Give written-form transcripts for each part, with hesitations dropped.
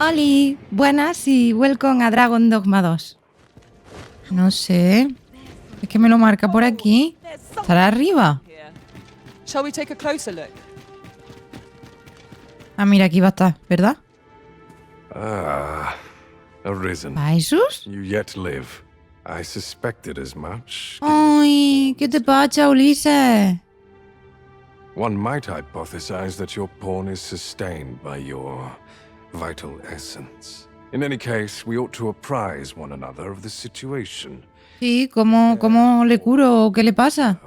Oli, buenas y welcome a Dragondogma 2. No sé. Es que me lo marca por aquí. ¿Estará arriba? Shall we take a closer look? Ah, mira, aquí va a estar, ¿verdad? Ah, Arisen. ¿Paisus? You yet live. I suspected as much. Ay, ¿qué te pasa, Ulises? One might hypothesize that your pawn is sustained by your vital essence. In any case, we ought to apprise one another of the situation. Sí, ¿cómo le curo o qué le pasa?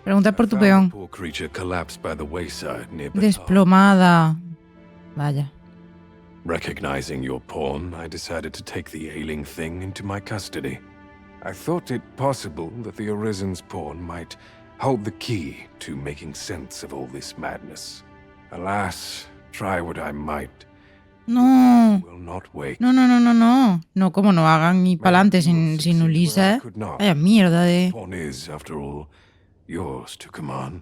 Pregunta por tu I found peón. the poor creature collapsed by the wayside near Batar. Desplomada. Vaya. Recognizing your pawn, I decided to take the ailing thing into my custody. I thought it possible that the Arisen's pawn might hold the key to making sense of all this madness. Alas, try what I might. No. Will not wake. No. No, como no hagan ni pa'lante sin Ulises. Vaya mierda de... Pawn is, after all, yours to command.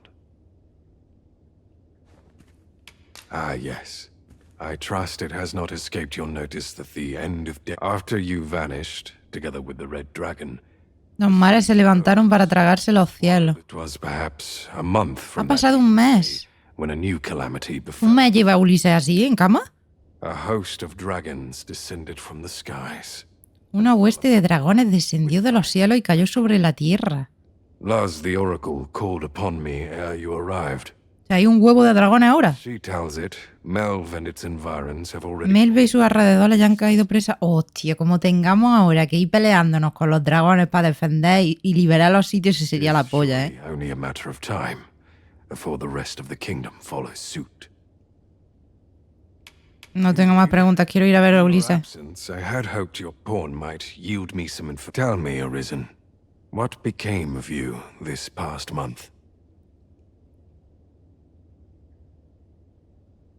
Ah, yes. I trust it has not escaped your notice that the end of day after you vanished, together with the red dragon. Los mares se levantaron para tragarse los cielos. It was perhaps a month Ha from pasado un mes. when a new calamity befell. ¿Un mes lleva Ulises así, en cama? A host of dragons descended from the skies. Una hueste de dragones descendió de los cielos y cayó sobre la tierra. Luz, the oracle, called upon me ere you arrived. O sea, hay un huevo de dragones ahora. She tells it, Melv and its environs have already... Melve y sus alrededores ya han caído presas. Hostia, como tengamos ahora que ir peleándonos con los dragones para defender y liberar los sitios, ese sería la polla, ¿eh? Only a matter of time before the rest of the kingdom follows suit. No tengo más preguntas, quiero ir a ver a In your Ulises. absence, I had hoped your pawn might yield me some info. Tell me, Arisen, what became of you this past month?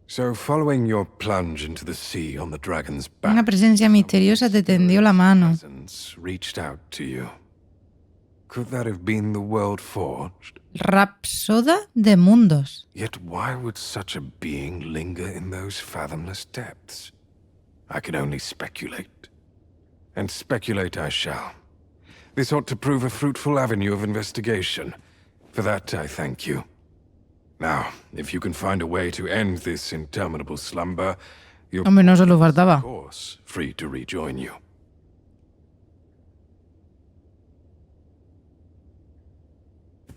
So, following your plunge into the sea on the dragon's back, Una presencia misteriosa te tendió la mano. presence reached out to you. Could that have been the world forged? Rapsoda de mundos. Yet why would such a being linger in those fathomless depths? I can only speculate. And speculate I shall. This ought to prove a fruitful avenue of investigation. For that I thank you. Now, if you can find a way to end this interminable slumber, you're Hombre, no solo faltaba. of course free to rejoin you.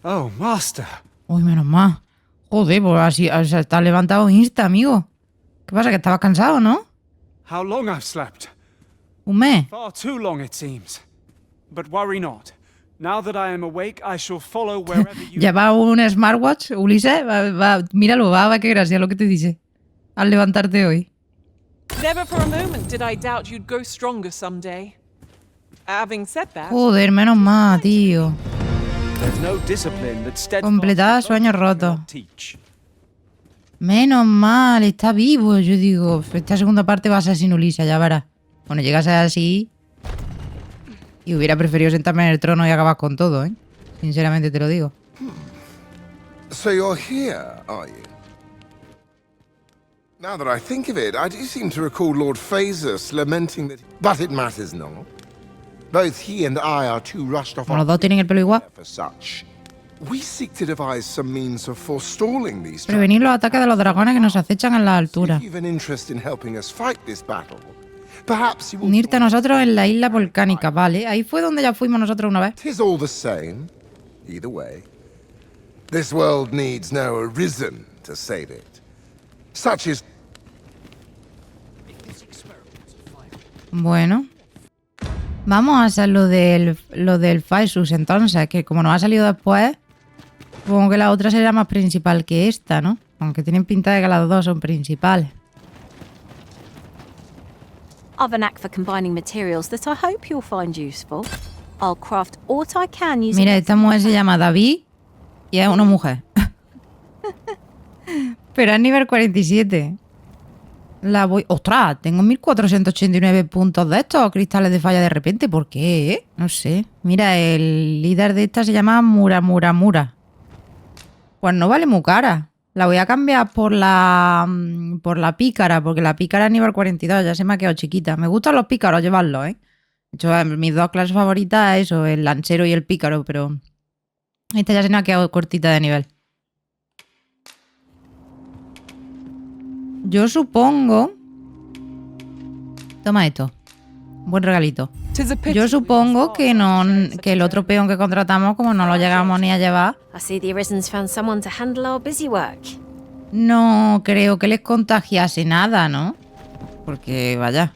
Oh, Master. Uy, menos mal. Joder, pues así, o sea, estás levantado insta, amigo. ¿Qué pasa? Que estabas cansado, ¿no? How long I've slept. Un mes. Far too long, it seems. But worry not. Now that I am awake, I shall follow wherever you... Lleva un smartwatch, Ulises. Míralo, va, qué gracia lo que te dice. Al levantarte hoy. Never for a moment did I doubt you'd grow stronger someday. Having said that, Joder, menos mal, tío. There's no discipline that steadfast Completada sueños rotos. cannot teach. Menos mal, está vivo. Yo digo, esta segunda parte va a ser sin Ulises, ya verás. Bueno, llega a ser así. Y hubiera preferido sentarme en el trono y acabar con todo, ¿eh? Sinceramente te lo digo. So you're here, are you? Now that I think of it, I do seem to recall Lord Phasus lamenting that... But it matters not. Both he and I are too rushed off Como los dos tienen el pelo igual. for such. We seek to devise some means of forestalling these Prevenir los ataques de los dragones que nos acechan en la altura. If you've an interest in helping us fight this battle, perhaps you will... Unirte a nosotros en la isla volcánica, ¿vale? Ahí fue donde ya fuimos nosotros una vez. Tis all the same, either way. This world needs no Arisen to save it. Such is... Bueno. Vamos a hacer lo del Phaesus entonces, que como nos ha salido después, supongo que la otra será más principal que esta, ¿no? Aunque tienen pinta de que las dos son principales. I've a knack for combining materials that I hope you'll find useful. I'll craft what I can using... Mira, esta mujer se llama David y es una mujer. Pero es nivel 47. La voy... ¡Ostras! Tengo 1489 puntos de estos cristales de falla de repente. ¿Por qué? No sé. Mira, el líder de esta se llama Mura. Pues no vale muy cara. La voy a cambiar por la pícara, porque la pícara es nivel 42, ya se me ha quedado chiquita. Me gustan los pícaros llevarlos, ¿eh? De hecho, mis dos clases favoritas es eso, el lanchero y el pícaro, pero esta ya se me ha quedado cortita de nivel. Yo supongo... Toma esto. Un buen regalito. Yo supongo que el otro peón que contratamos, como no lo llegamos ni a llevar, I see the Arisen's found someone to handle our busy work. no creo que les contagiase nada, ¿no? Porque, vaya,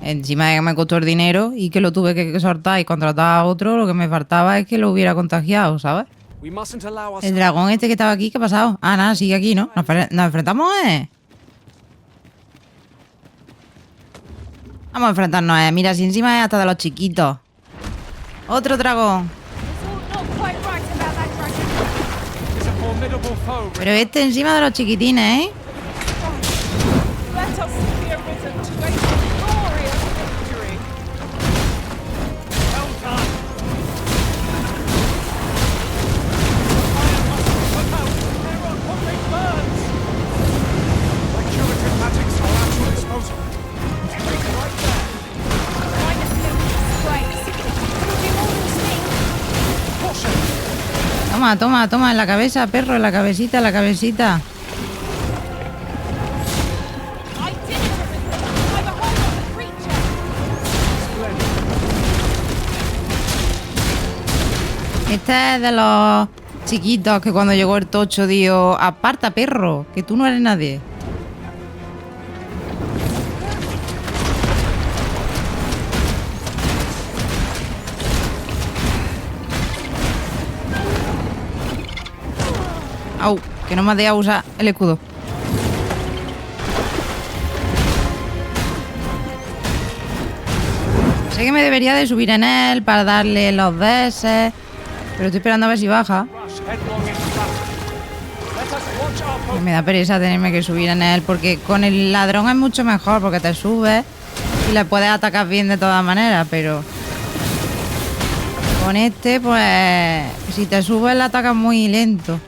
encima de que me costó el dinero y que lo tuve que soltar y contratar a otro, lo que me faltaba es que lo hubiera contagiado, ¿sabes? We mustn't allow El dragón este que estaba aquí, ¿qué ha pasado? Ah, nada, sigue aquí, ¿no? Nos enfrentamos, ¿eh? Vamos a enfrentarnos, ¿eh? Mira, si encima es hasta de los chiquitos. Otro dragón. It's a formidable foe. Pero este encima de los chiquitines, ¿eh? Let us see the Arisen to a glorious victory. Well done. Fire must put out. There are public birds. My curative magics are at your disposal. Everything right there. Caution. Toma, toma, toma, en la cabeza, perro, en la cabecita, en la cabecita. Este es de los chiquitos que cuando llegó el tocho dijo: aparta, perro, que tú no eres nadie. Au, que no me has dejado usar el escudo. Sé que me debería de subir en él para darle los DS, pero estoy esperando a ver si baja. Rush headlong into battle. Let us launch our Me da pereza tenerme que subir en él, porque con el ladrón es mucho mejor, porque te subes y le puedes atacar bien de todas maneras, pero con este, pues, si te subes le atacas muy lento.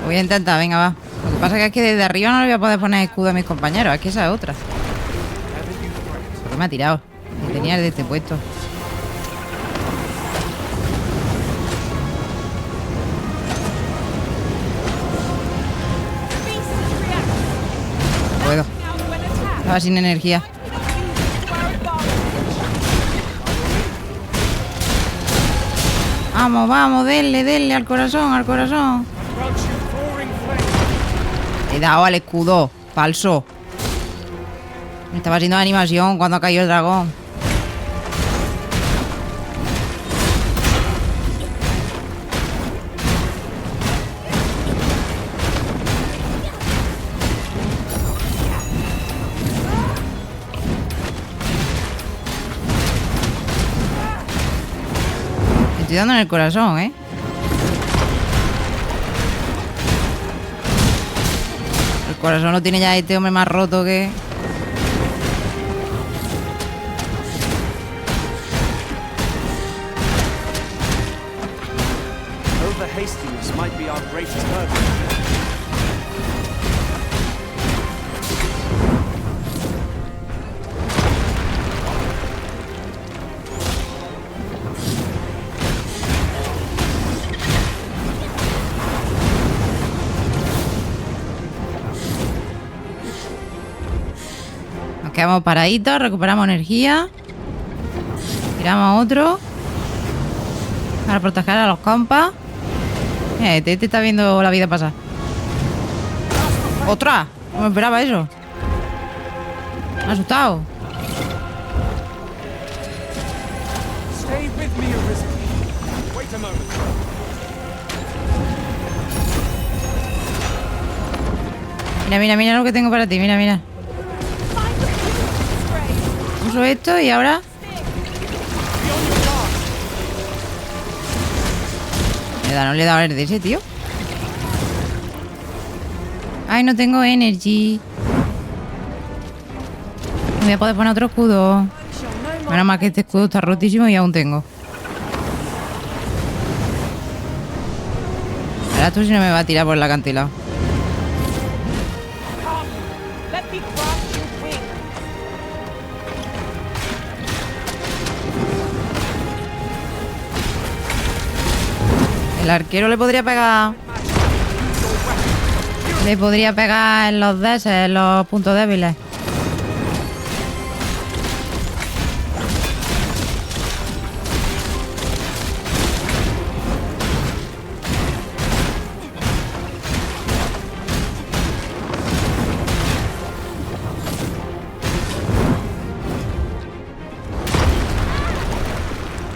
Lo voy a intentar, venga, va. Lo que pasa es que desde arriba no le voy a poder poner escudo a mis compañeros, es que esa es otra. ¿Por qué me ha tirado? Que tenía el de este puesto. No puedo. Estaba sin energía. Vamos, vamos, denle, denle al corazón, al corazón. crouch you roaring flame. He dado al escudo, falso. Me estaba haciendo animación cuando ha caído el dragón. Estoy dando en el corazón, ¿eh? El corazón lo tiene ya este hombre más roto que... Over hastiness might be our greatest burden. Nos quedamos paraditos, recuperamos energía. Tiramos a otro. Para proteger a los compas. Este está viendo la vida pasar. ¡Otra! No me esperaba eso. Me ha asustado. Stay with me, Arisen. Wait a moment. Mira, mira, mira lo que tengo para ti. Mira, mira. Uso esto y ahora... No le he dado el de ese, tío. Ay, no tengo energy. voy a poder poner otro escudo. Menos mal que este escudo está rotísimo y aún tengo. Ahora tú si no me va a tirar por el acantilado. Let me craft your wings. El arquero le podría pegar. Le podría pegar en los DS, en los puntos débiles.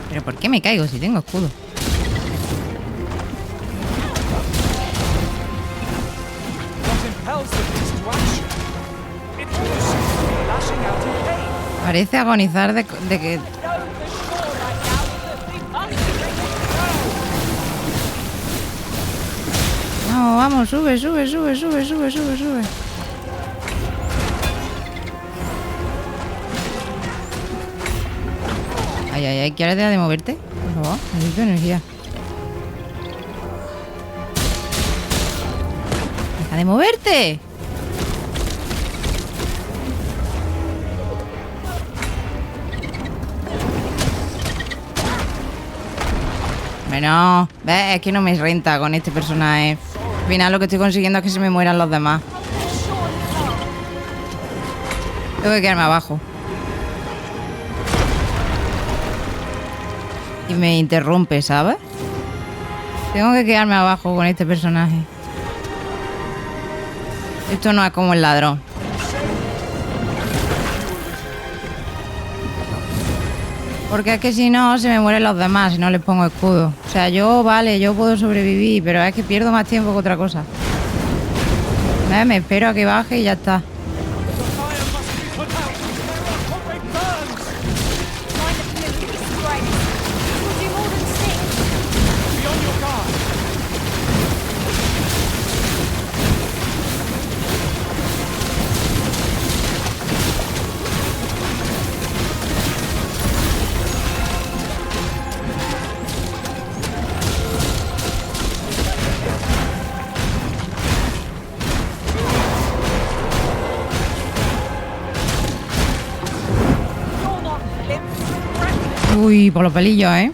¿Pero por qué me caigo si tengo escudo? What impels the beast to action? It almost seems to be lashing out in pain. Parece agonizar de que... Go the shore right now with the big No, vamos, sube, sube, sube, sube, sube, sube, sube. Ay, ay, ay, ¿quieres dejar de moverte? Por favor, necesito energía. ¡Deja de moverte! Bueno, ¿ves? Es que no me renta con este personaje. Al final lo que estoy consiguiendo es que se me mueran los demás. Tengo que quedarme abajo. Y me interrumpe, ¿sabes? Tengo que quedarme abajo con este personaje. Esto no es como el ladrón. Porque es que si no, se me mueren los demás si no les pongo escudo. O sea, yo, vale, yo puedo sobrevivir, pero es que pierdo más tiempo que otra cosa. Me espero a que baje y ya está. Uy, por los pelillos, ¿eh?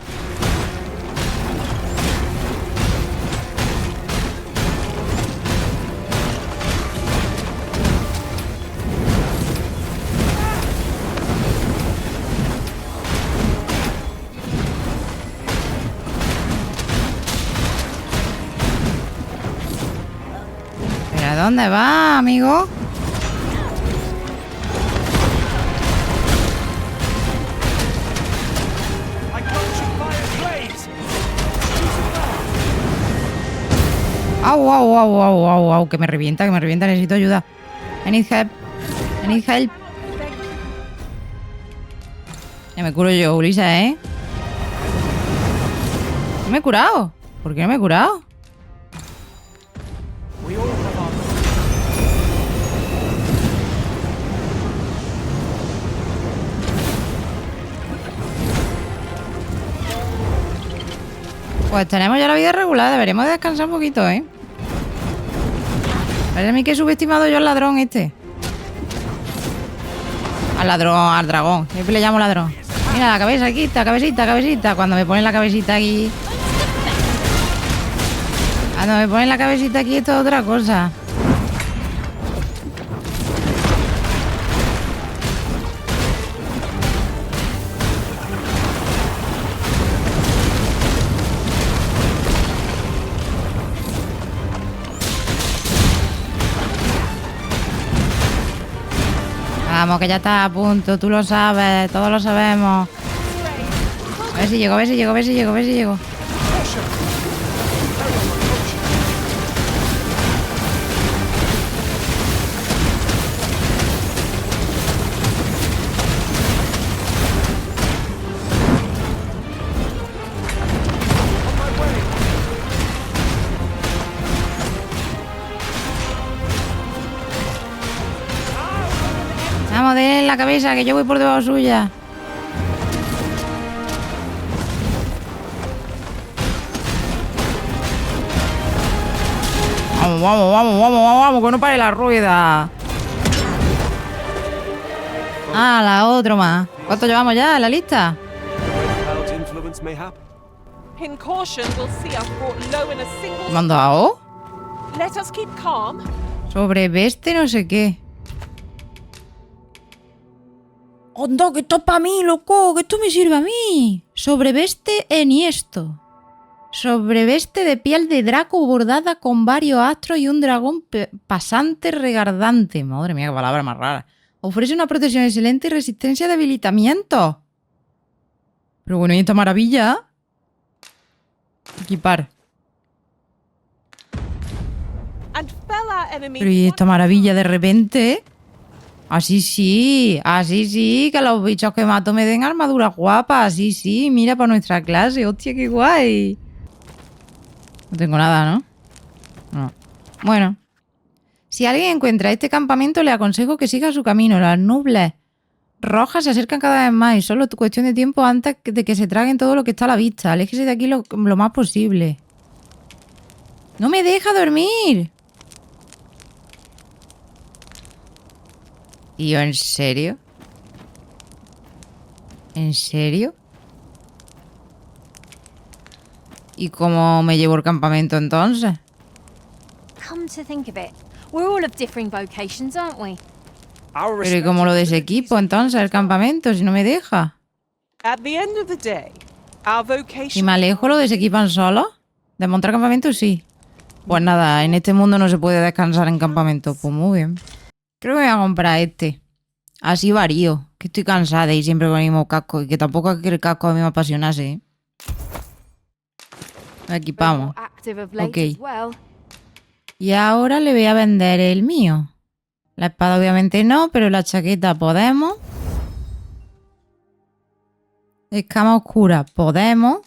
¿Pero a dónde va, amigo? Au, au, au, au, au, au, que me revienta, necesito ayuda. I need help. I need help. Ya me curo yo, Ulises, ¿eh? ¿No me he curado? ¿Por qué no me he curado? Pues tenemos ya la vida regular, deberíamos de descansar un poquito, ¿eh? Parece a mí que he subestimado yo al ladrón este. Al ladrón, al dragón. Siempre le llamo ladrón. Mira, la cabeza aquí, cabecita, cabecita. Cuando me ponen la cabecita aquí... Cuando me ponen la cabecita aquí esto es otra cosa. Vamos, que ya está a punto, tú lo sabes, todos lo sabemos. A ver si llego, a ver si llego, a ver si llego, a ver si llego. Vamos, denle la cabeza, que yo voy por debajo suya. Vamos, vamos, vamos, vamos, vamos, vamos, que no pare la rueda. Ah, la otra más. ¿Cuánto llevamos ya en la lista? Cloud's influence, mayhap. In caution, we'll see us brought low in a single... ¿Me han dado? Let us keep calm. Sobre veste no sé qué. ¡Onda, que esto es para mí, loco! ¡Que esto me sirve a mí! Sobreveste eniesto. Sobreveste de piel de draco bordada con varios astros y un dragón pasante regardante. Madre mía, qué palabra más rara. Ofrece una protección excelente y resistencia a debilitamiento. Pero bueno, ¿y esta maravilla? Equipar. And fell our enemy... Pero ¿y esta maravilla de repente? Así sí, que los bichos que mato me den armaduras guapas. Así sí, mira para nuestra clase. Hostia, qué guay. No tengo nada, ¿no? No. Bueno. Si alguien encuentra este campamento, le aconsejo que siga su camino. Las nubes rojas se acercan cada vez más y solo es cuestión de tiempo antes de que se traguen todo lo que está a la vista. Aléjese de aquí lo más posible. ¡No me deja dormir! Tío, ¿en serio? ¿En serio? ¿Y cómo me llevo el campamento entonces? Come to think of it, we're all of differing vocations, aren't we? Our Pero ¿y cómo lo desequipo entonces el campamento si no me deja? At the end of the day, our ¿Y vocation... me alejo lo desequipan solo? ¿De montar campamento? Sí. Pues nada, en este mundo no se puede descansar en campamento. Pues muy bien. Creo que me voy a comprar este. Así varío. Que estoy cansada y siempre con el mismo casco. Y que tampoco es que el casco a mí me apasionase, ¿eh? Lo equipamos. Active of late Ok. as well. Y ahora le voy a vender el mío. La espada obviamente no, pero la chaqueta podemos. Escama oscura podemos.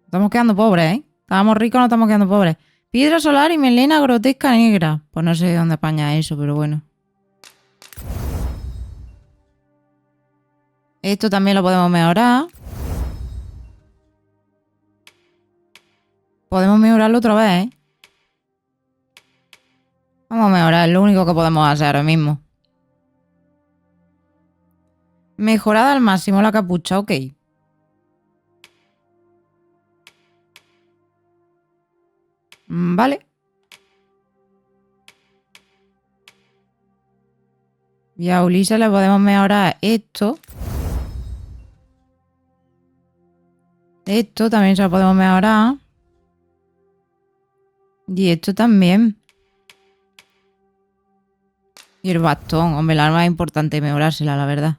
Estamos quedando pobres, ¿eh? Estábamos ricos, no estamos quedando pobres. Piedra solar y melena grotesca negra. Pues no sé de dónde apaña eso, pero bueno. Esto también lo podemos mejorar. Podemos mejorarlo otra vez, ¿eh? Vamos a mejorar, es lo único que podemos hacer ahora mismo. Mejorada al máximo la capucha, ok. Vale. Y a Ulises le podemos mejorar esto. Esto también se lo podemos mejorar. Y esto también. Y el bastón. Hombre, el arma es importante mejorársela, la verdad.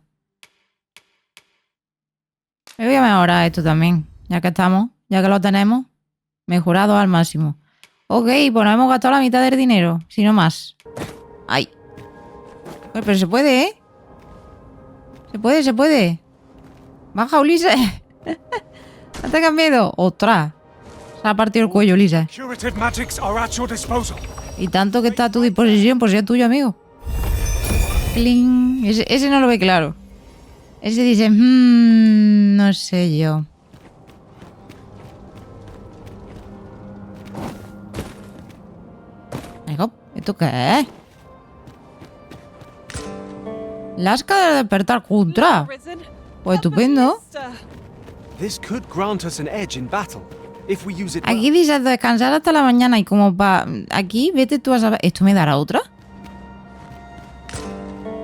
Me voy a mejorar esto también. Ya que estamos. Ya que lo tenemos. Mejorado al máximo. Ok, pues nos hemos gastado la mitad del dinero. Si no más. ¡Ay! Pero se puede, ¿eh? Se puede, se puede. Baja, Ulises. No tengas miedo. ¡Ostras! Se ha partido el cuello, Ulises. curative magics are at your disposal. Y tanto que está a tu disposición por si es tuyo, amigo. Cling. Ese no lo ve claro. Ese dice, no sé yo. ¿Esto qué es? Lasca de despertar contra. Arisen, Pues estupendo. This could grant us an edge in battle if we use it well. Aquí dice descansar hasta la mañana y como pa... Aquí, vete tú a saber... ¿Esto me dará otra?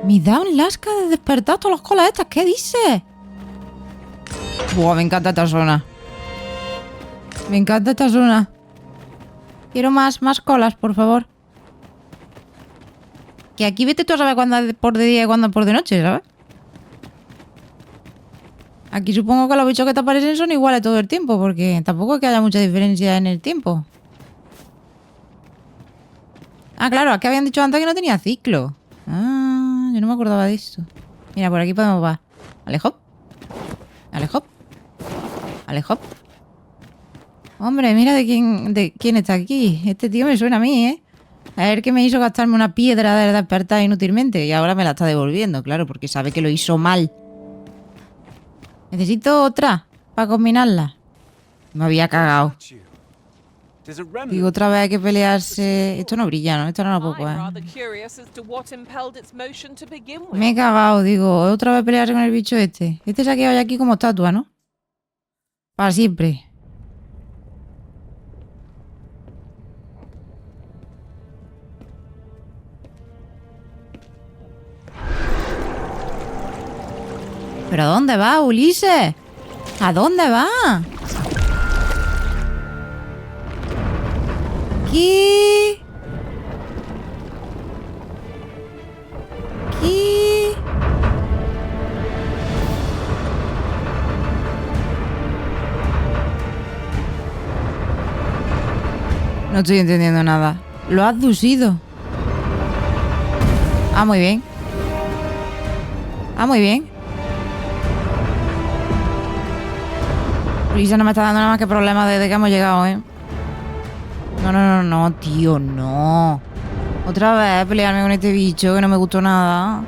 Me da un lasca de despertar todas las colas estas. ¿Qué dices? Buah, me encanta esta zona. Me encanta esta zona. Quiero más colas, por favor. Que aquí vete tú a saber cuándo es por de día y cuándo es por de noche, ¿sabes? Aquí supongo que los bichos que te aparecen son iguales todo el tiempo, porque tampoco es que haya mucha diferencia en el tiempo. Ah, claro, aquí habían dicho antes que no tenía ciclo. Ah, yo no me acordaba de esto. Mira, por aquí podemos va. Alejop. Alejop. Alejop. Hombre, mira de quién está aquí. Este tío me suena a mí, ¿eh? A ver que me hizo gastarme una piedra de despertar inútilmente y ahora me la está devolviendo, claro, porque sabe que lo hizo mal. Necesito otra para combinarla. Me había cagado. Digo, otra vez hay que pelearse... Esto no brilla, ¿no? Esto no lo puedo I'm coger. rather curious as to what impelled its motion to begin with. Me he cagado, digo, otra vez pelearse con el bicho este. Este se ha quedado ya aquí como estatua, ¿no? Para siempre. ¿Pero a dónde va, Ulises? ¿A dónde va? ¿Qué? ¿Qué? No estoy entendiendo nada. Lo has abducido. Ah, muy bien. Ah, muy bien. Lisa no me está dando nada más que problemas desde que hemos llegado, ¿eh? No, tío, no. Otra vez pelearme con este bicho que no me gustó nada.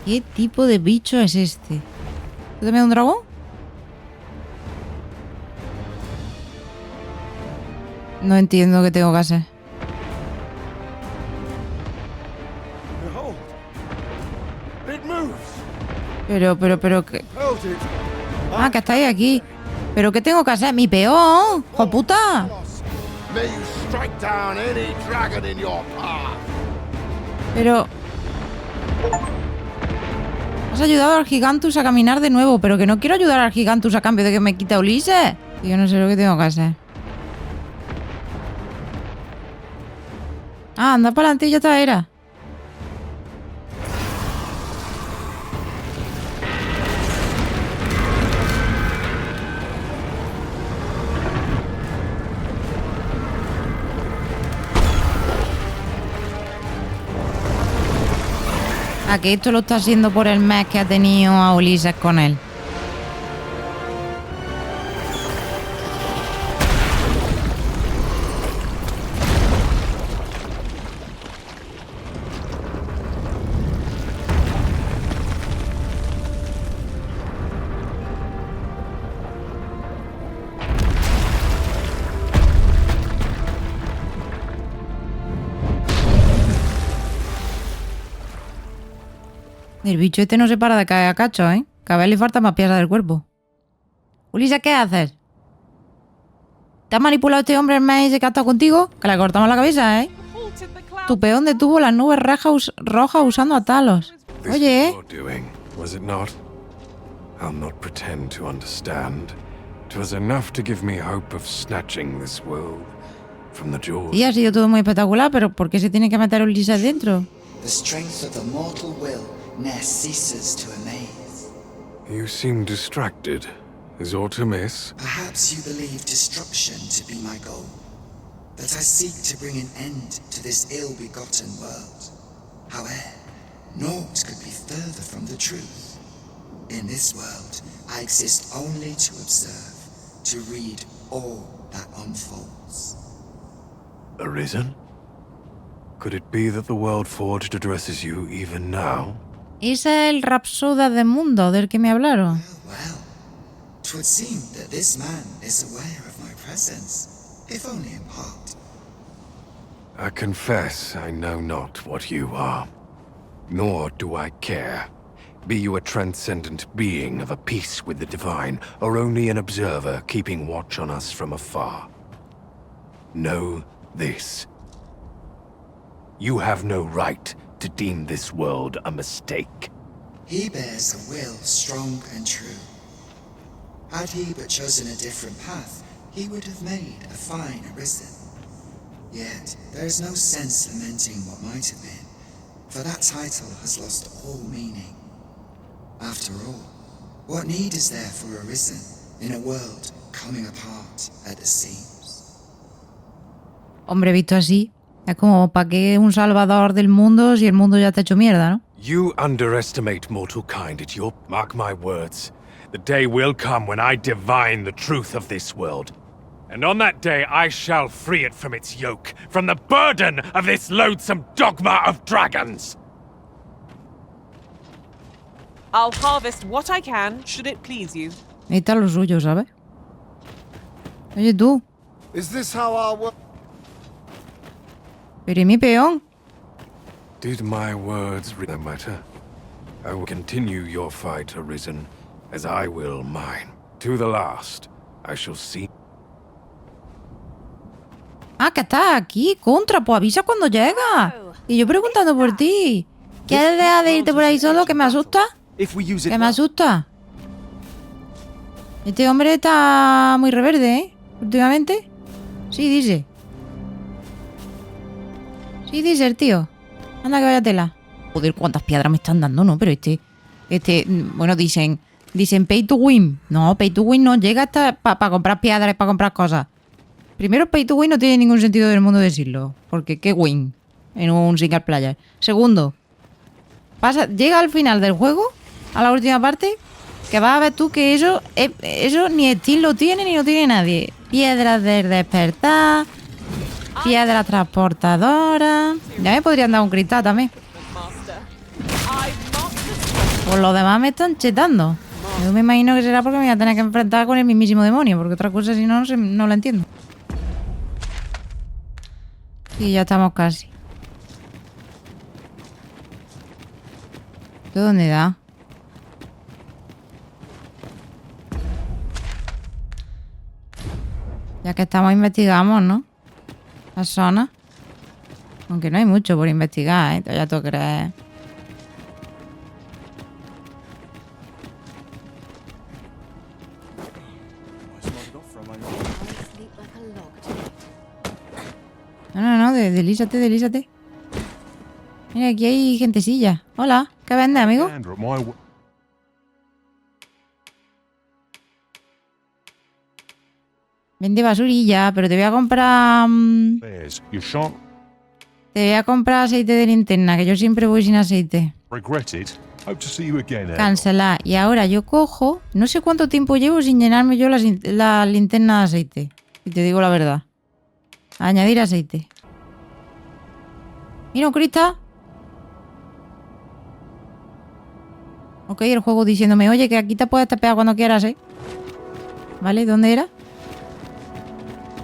¿Qué tipo de bicho es este? ¿Tú también un dragón? No entiendo qué tengo que hacer. Behold. It moves. Pero, ¿qué? Hold it. Ah, que estáis aquí. ¿Pero qué tengo que hacer? ¡Mi peón! ¡Jo puta! May you strike down any dragon in your path. Pero... Has ayudado al Gigantus a caminar de nuevo, pero que no quiero ayudar al Gigantus a cambio de que me quite a Ulises. Yo no sé lo que tengo que hacer. Ah, anda para adelante y ya está, era. A que esto lo está haciendo por el mes que ha tenido a Ulises con él. El bicho este no se para de caer a cacho, ¿eh? Cada vez le falta más piezas del cuerpo. Ulises, ¿qué haces? ¿Te ha manipulado este hombre el mes ese que ha estado contigo? Que le cortamos la cabeza, ¿eh? Tu peón detuvo las nubes rojas usando a Talos. This Oye, was your doing, was it not? I'll not pretend to understand. 'Twas enough to give me hope of snatching this world from the jaws. sí, ha sido todo muy espectacular, pero ¿por qué se tiene que meter Ulises dentro? The strength of the mortal will ne'er ceases to amaze. You seem distracted. Is aught amiss? Perhaps you believe destruction to be my goal, that I seek to bring an end to this ill-begotten world. However, naught could be further from the truth. In this world, I exist only to observe, to read all that unfolds. Arisen? Could it be that the world forged addresses you even now? Ese es el Rapsoda de Mundo del que me hablaron. Well, 'twould seem that this man is aware of my presence, if only in part. I confess I know not what you are, nor do I care. Be you a transcendent being of a piece with the divine, or only an observer keeping watch on us from afar. Know this. You have no right to deem this world a mistake. He bears a will strong and true. Had he but chosen a different path, he would have made a fine Arisen. Yet, there is no sense lamenting what might have been, for that title has lost all meaning. After all, What need is there for Arisen in a world coming apart at the seams? Hombre, visto así, es como, ¿para qué un salvador del mundo si el mundo ya está hecho mierda, no? You underestimate mortal kind at your... Mark my words. The day will come when I divine the truth of this world. And on that day, I shall free it from its yoke, from the burden of this loathsome dogma of dragons! I'll harvest what I can, should it please you. Ahí está lo suyo, ¿sabes? Oye, tú. Is this how our world... Pero ¿y mi peón? Did my words really matter? I will continue your fight, Arisen, as I will mine. To the last, I shall see... Ah, que estás aquí, contra, pues avisa cuando llega. Y yo preguntando por ti. ¿Quieres dejar de irte por ahí solo, que me asusta? Que me asusta. Este hombre está muy reverde, ¿eh? Últimamente. Sí, dice. Sí, dice el tío. Anda, que vaya tela. Joder, cuántas piedras me están dando, ¿no? Pero bueno, dicen pay to win. No, pay to win no llega hasta para comprar piedras, para comprar cosas. Primero, pay to win no tiene ningún sentido del mundo decirlo. Porque qué win en un single player. Segundo, llega al final del juego, a la última parte, que vas a ver tú que eso ni Steam lo tiene ni lo tiene nadie. Piedras del despertar, piedras transportadoras. Ya me podrían dar un cristal también. Por lo demás me están chetando. Yo me imagino que será porque me voy a tener que enfrentar con el mismísimo demonio, porque otra cosa si no, no la entiendo. Y ya estamos casi. ¿Esto dónde da? Ya que estamos, investigamos, ¿no? La zona. Aunque no hay mucho por investigar, ¿eh? Ya tú crees. No, deslízate. Mira, aquí hay gentecilla. Hola, ¿qué vende, amigo? Vende basurilla, pero te voy a comprar... Te voy a comprar aceite de linterna, que yo siempre voy sin aceite. Cancelar. Y ahora yo cojo... No sé cuánto tiempo llevo sin llenarme yo la linterna de aceite. Y te digo la verdad. Añadir aceite. Mira, un cristal. Ok, el juego diciéndome, oye, que aquí te puedes tapear cuando quieras, ¿eh? ¿Vale? ¿Dónde era?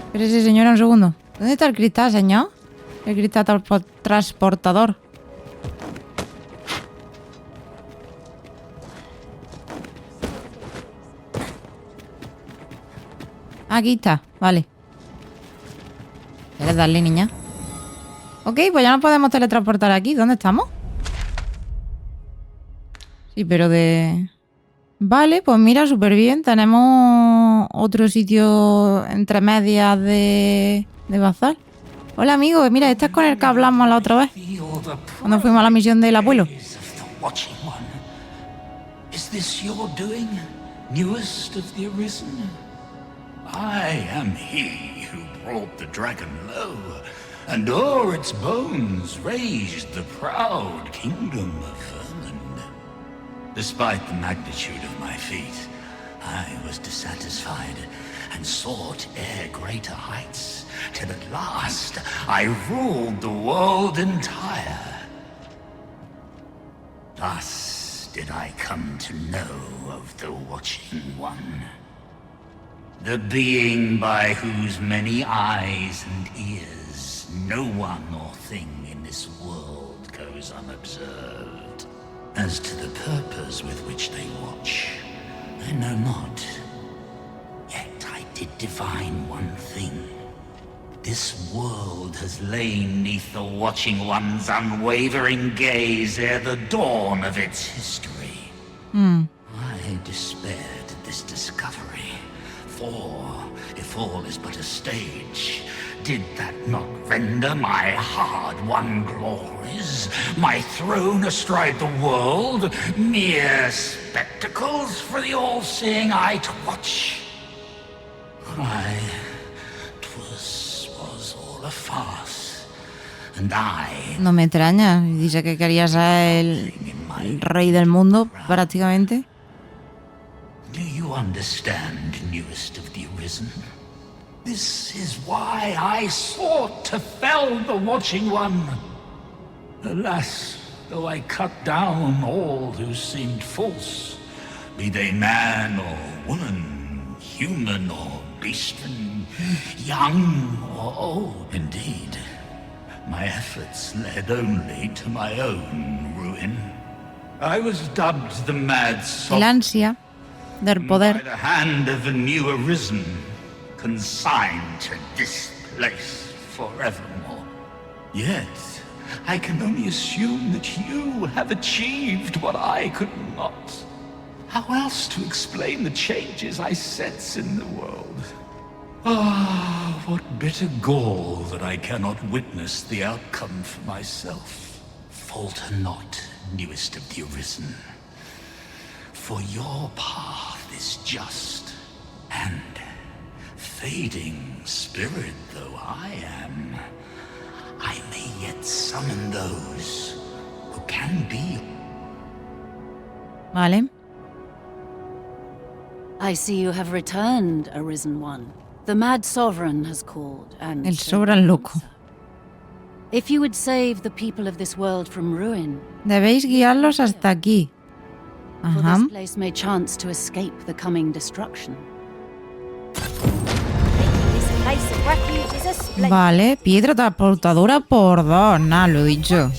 Espérese, señora, un segundo. ¿Dónde está el cristal, señor? El cristal transportador. Aquí está, vale. ¿Quieres darle, niña? Ok, pues ya nos podemos teletransportar aquí. ¿Dónde estamos? Sí, pero de... Vale, pues mira, súper bien. Tenemos otro sitio entre medias de bazar. Hola, amigo. Mira, este es con el que hablamos la otra vez. Cuando fuimos a la misión del abuelo. Is this your doing, newest of the Arisen? I am he who brought the dragon low, and o'er its bones raised the proud kingdom of vermin. Despite the magnitude of my feat, I was dissatisfied and sought e'er greater heights, till at last I ruled the world entire. Thus did I come to know of the Watching One, the being by whose many eyes and ears no one or thing in this world goes unobserved. As to the purpose with which they watch, I know not. Yet I did divine one thing. This world has lain neath the Watching One's unwavering gaze ere the dawn of its history. I despaired at this discovery, for if all is but a stage, Did that not render my hard-won glories, my throne astride the world, mere spectacles for the all-seeing eye to watch? Aye, 'twas all a farce, and I... No me extraña. Dice que quería ser el rey del mundo, prácticamente. Do you understand, newest of the Arisen? This is why I sought to fell the Watching One. Alas, though I cut down all who seemed false, be they man or woman, human or beastren, young or old. Indeed, my efforts led only to my own ruin. I was dubbed the Mad Soul. El ansia del By poder. the hand of a new Arisen, consigned to this place forevermore. Yet, I can only assume that you have achieved what I could not. How else to explain the changes I sense in the world? Ah, what bitter gall that I cannot witness the outcome for myself. Falter not, newest of the Arisen. For your path is just, and fading spirit though I am, I may yet summon those who can be. Vale. I see you have returned, Arisen One. The Mad Sovereign has called, and El so sobran loco. if you would save the people of this world from ruin, Debéis guiarlos hasta aquí. for Ajá. this place may chance to escape the coming destruction. Vale, piedra transportadora por 2. Nada, lo dicho.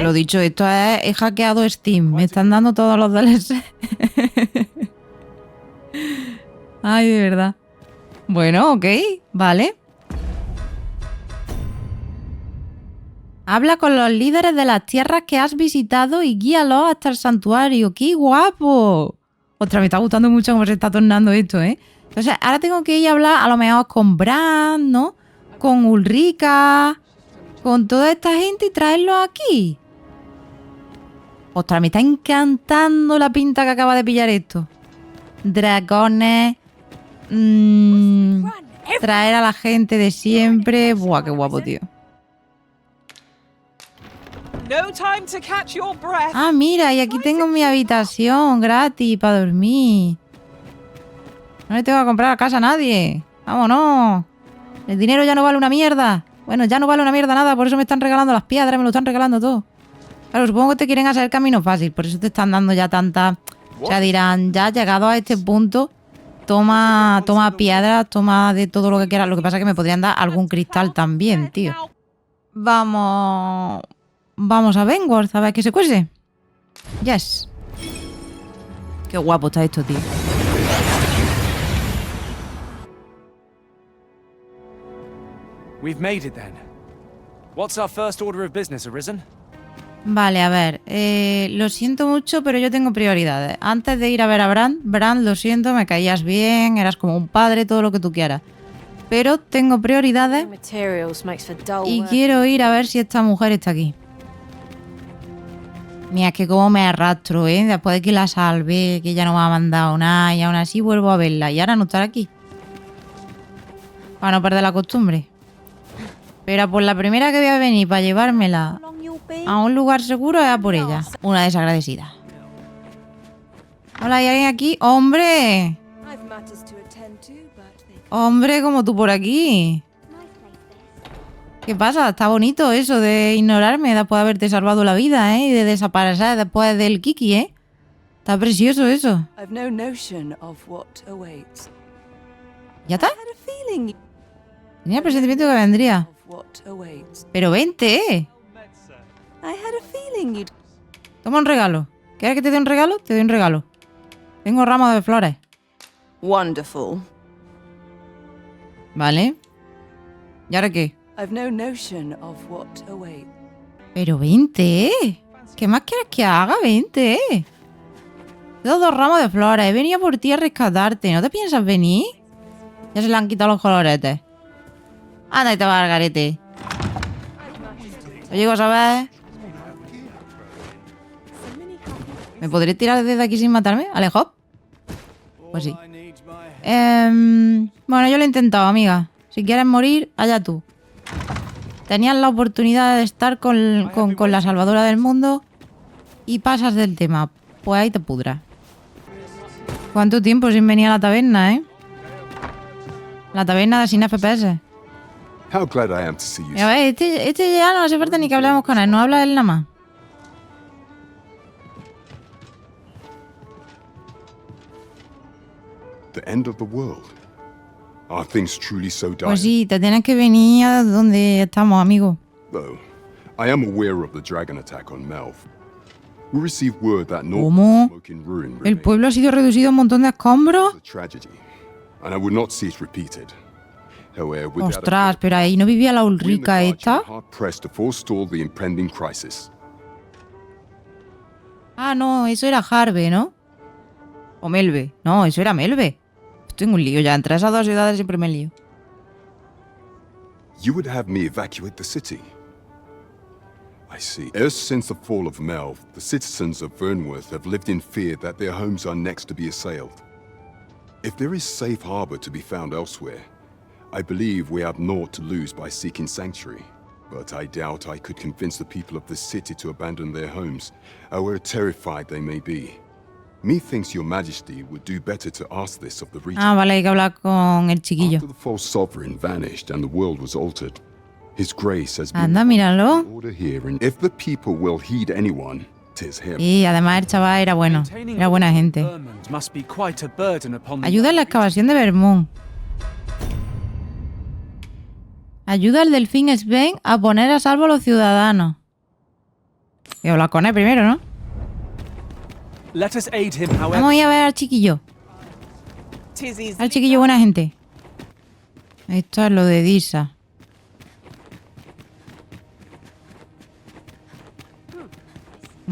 Lo dicho, esto es... He hackeado Steam. Me están dando todos los DLC. Ay, de verdad. Bueno, ok. Vale. Habla con los líderes de las tierras que has visitado y guíalos hasta el santuario. ¡Qué guapo! Ostras, me está gustando mucho cómo se está tornando esto, ¿eh? Entonces, ahora tengo que ir a hablar a lo mejor con Bran, ¿no? Con Ulrika, con toda esta gente y traerlos aquí. Ostras, me está encantando la pinta que acaba de pillar esto. Dragones. Traer a la gente de siempre. Buah, qué guapo, tío. No time to catch your breath. Ah, mira, y aquí tengo mi habitación gratis para dormir. No le tengo que comprar a casa a nadie. ¡Vámonos! El dinero ya no vale una mierda. Bueno, ya no vale una mierda nada, por eso me están regalando las piedras, me lo están regalando todo. Claro, supongo que te quieren hacer el camino fácil, por eso te están dando ya tanta... O sea, dirán, ya llegado a este punto, toma piedras, toma de todo lo que quieras. Lo que pasa es que me podrían dar algún cristal también, tío. Vamos a Benworth, a ver qué se cuece. Yes. Qué guapo está esto, tío. We've made it then. What's our first order of business, Arisen? Vale, a ver. Lo siento mucho, pero yo tengo prioridades. Antes de ir a ver a Bran, lo siento, me caías bien, eras como un padre, todo lo que tú quieras. Pero tengo prioridades y quiero ir a ver si esta mujer está aquí. Mira, es que como me arrastro, ¿eh? Después de que la salvé, que ella no me ha mandado nada y aún así vuelvo a verla. Y ahora no estar aquí. Para no perder la costumbre. Pero por la primera que voy a venir para llevármela a un lugar seguro es a por ella. Una desagradecida. Hola, ¿hay alguien aquí? ¡Hombre! ¡Hombre, como tú por aquí! ¿Qué pasa? Está bonito eso de ignorarme después de haberte salvado la vida, ¿eh? Y de desaparecer después del Kiki, ¿eh? Está precioso eso. ¿Ya está? Tenía el presentimiento que vendría. Pero vente, ¿eh? Toma un regalo. ¿Quieres que te dé un regalo? Te doy un regalo. Tengo ramos de flores. Wonderful. Vale. ¿Y ahora qué? I've no notion of what awaits. Pero vente, ¿eh? ¿Qué más quieres que haga? Vente, ¿eh? Te doy 2 ramos de flores. He venido por ti a rescatarte. ¿No te piensas venir? Ya se le han quitado los coloretes. Anda y te va al garete. Lo llego a saber. ¿Me podré tirar desde aquí sin matarme? ¿Alejo? Pues sí. Bueno, yo lo he intentado, amiga. Si quieres morir, allá tú. Tenías la oportunidad de estar con la salvadora del mundo y pasas del tema. Pues ahí te pudras. ¿Cuánto tiempo sin venir a la taberna, La taberna de sin FPS. How glad I am to see you. A ver, este ya no hace falta ni que hablemos con él. No habla él nada más. The end of the world. Are things truly so dire? Pues sí, te tienes que venir a donde estamos, amigo. Though, I am aware of the dragon attack on Melf. We received word that ¿Cómo? smoking ruin ¿El remains pueblo ha sido reducido a un montón de escombros? a tragedy, and I would not see it repeated. However, with that Ostras, pero ahí no vivía la we in the Ulrica Guardian esta. are hard pressed to forestall the impending crisis. Ah, no, eso era Harve, ¿no? O Melve. No, eso era Melve. Estoy en un lío ya. Entre esas dos ciudades siempre me lío. You would have me evacuate the city. I see. Ever since the fall of Melf, the citizens of Vernworth have lived in fear that their homes are next to be assailed. If there is safe harbor to be found elsewhere, I believe we have naught to lose by seeking sanctuary. But I doubt I could convince the people of this city to abandon their homes, however terrified they may be. Methinks your majesty would do better to ask this of the region. Ah, vale, hay que hablar con el chiquillo. After the false sovereign vanished and the world was altered, his grace has been Anda, míralo. order here, and if the people will heed anyone, 'tis him. Y además el chaval era bueno. Era buena gente. Must be quite a burden upon the Ayuda en la excavación de Vermont. Ayuda al delfín Sven a poner a salvo a los ciudadanos. Voy a hablar con él primero, ¿no? Let us aid him, however. Vamos a ir a ver al chiquillo. Al chiquillo buena gente. Esto es lo de Disa.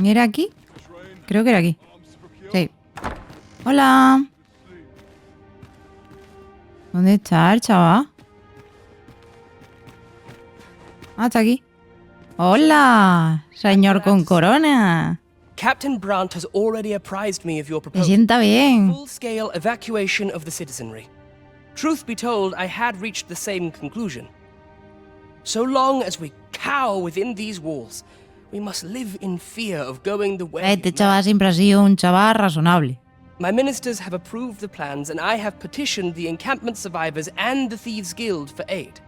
¿Era aquí? Creo que era aquí. Sí. Hola. ¿Dónde está el chaval? Ah, está aquí. Hola, señor con corona. Captain Brandt has already apprised me of your Se proposal. sienta bien. Full-scale evacuation of the citizenry. Truth be told, I had reached the same conclusion. So long as we cower within these walls, we must live in fear of going the way. Este chaval siempre ha sido un chaval razonable. My ministers have approved the plans, and I have petitioned the encampment survivors and the Thieves' Guild for aid.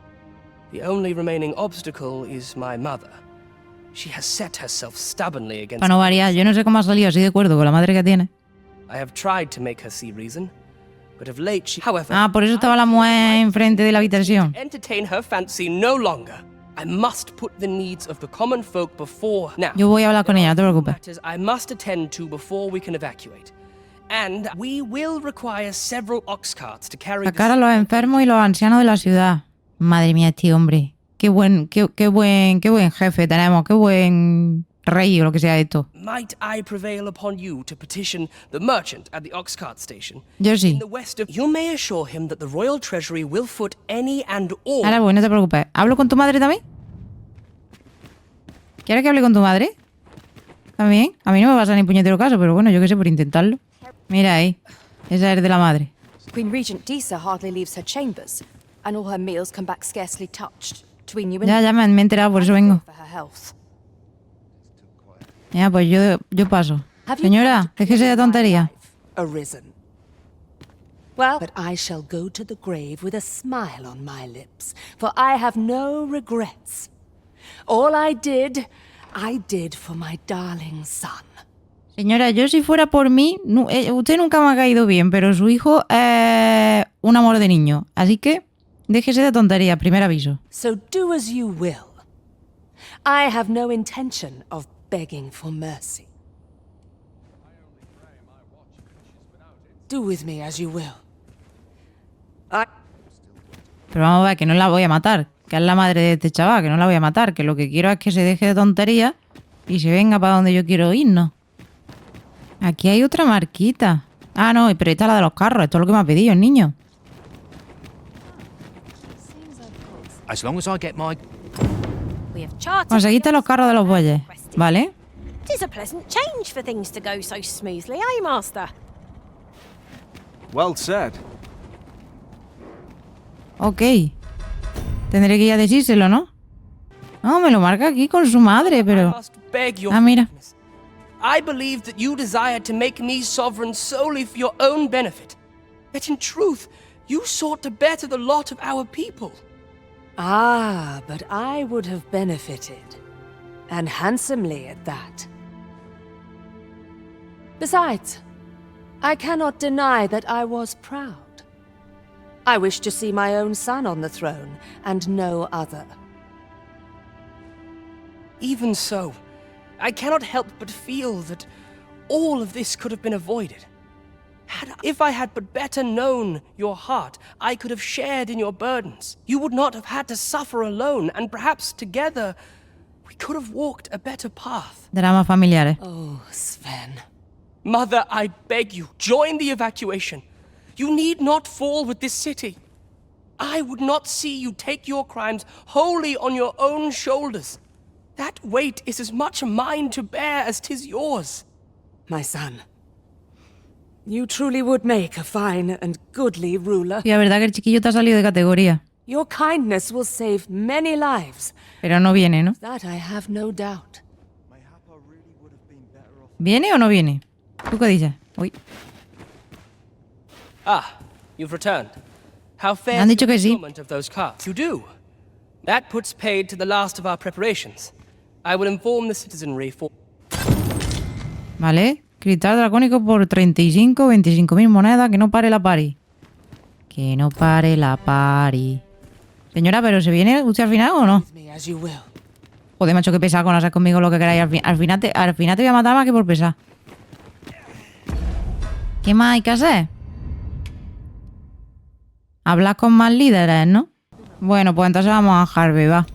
The only remaining obstacle is my mother. She has set herself stubbornly against. Para no variar, yo no sé cómo ha salido así de acuerdo con la madre que tiene. I have tried to make her see reason, but of late she, however, Ah, por eso estaba la mujer enfrente de la habitación. entertain her fancy no longer. I must put the needs of the common folk before now. Yo voy a hablar con ella, no te preocupes. Matters I must attend to before we can evacuate. And we will require several ox carts to carry Sacar a los enfermos y los ancianos de la ciudad. Madre mía, este hombre. Qué buen jefe tenemos. Qué buen rey o lo que sea esto. Might I prevail upon you to petition the merchant at the ox cart station? Yo sí. In the west of, you may assure him that the royal treasury will foot any and all. Ahora voy, no te preocupes. ¿Hablo con tu madre también? ¿Quieres que hable con tu madre? ¿También? A mí no me pasa ni puñetero caso, pero bueno, yo qué sé, por intentarlo. Mira ahí. Esa es de la madre. Queen Regent Disa hardly leaves her chambers, and all her meals come back scarcely touched. Between you and Ya me he enterado, por eso vengo. for her health. Ya, pues yo paso. Señora, déjese de tontería. Arisen. Well, but I shall go to the grave with a smile on my lips, for I have no regrets. All I did for my darling son. Señora, yo si fuera por mí, usted nunca me ha caído bien, pero su hijo es un amor de niño. Así que déjese de tontería, primer aviso. So do as you will. I have no intention of begging for mercy. Do with me as you will. Pero vamos a ver, que no la voy a matar. Que es la madre de este chaval, que no la voy a matar. Que lo que quiero es que se deje de tontería y se venga para donde yo quiero irnos. Aquí hay otra marquita. Ah, no, pero esta es la de los carros. Esto es lo que me ha pedido el niño. As long as I get my... We have charted. Conseguiste los carros de los bueyes, ¿vale? It is a pleasant change for things to go so smoothly, eh, Master? Well said. Ok. Tendré que ir a decírselo, ¿no? No, me lo marca aquí con su madre, pero... Ah, mira. I believed that you desired to make me sovereign solely for your own benefit. Yet in truth, you sought to better the lot of our people. Ah, but I would have benefited. And handsomely at that. Besides, I cannot deny that I was proud. I wished to see my own son on the throne, and no other. Even so, I cannot help but feel that all of this could have been avoided. If I had but better known your heart, I could have shared in your burdens. You would not have had to suffer alone, and perhaps together, we could have walked a better path. Dramas familiares. Oh, Sven. Mother, I beg you, join the evacuation. You need not fall with this city. I would not see you take your crimes wholly on your own shoulders. That weight is as much mine to bear as 'tis yours. My son, you truly would make a fine and goodly ruler. Y la verdad que el chiquillo te ha salido de categoría. Your kindness will save many lives. Pero no viene, ¿no? That I have no doubt. ¿Viene o no viene? ¿Tú qué dices? Uy. Ah, you've returned. How Me fair han the dicho que sí. fulfillment of those cards. You do. That puts paid to the last of our preparations. I will inform the citizenry for... Vale. Cristal dracónico por 25.000 monedas. Que no pare la pari. Que no pare la pari. Señora, ¿pero se viene usted al final o no? Joder, macho, que pesado con hacer conmigo lo que queráis. Al final te voy a matar más que por pesar. ¿Qué más hay que hacer? Hablar con más líderes, ¿no? Bueno, pues entonces vamos a Harvey, va.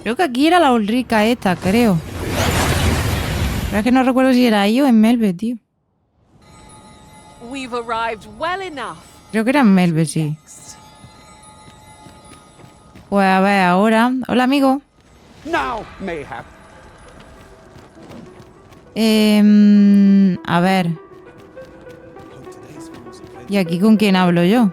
Creo que aquí era la Ulrica esta, creo. Pero es que no recuerdo si era ahí o en Melve, tío. We've arrived well enough. Creo que era en Melve, sí. Pues a ver, ahora... Hola, amigo. Now, mayhap. A ver. ¿Y aquí con quién hablo yo?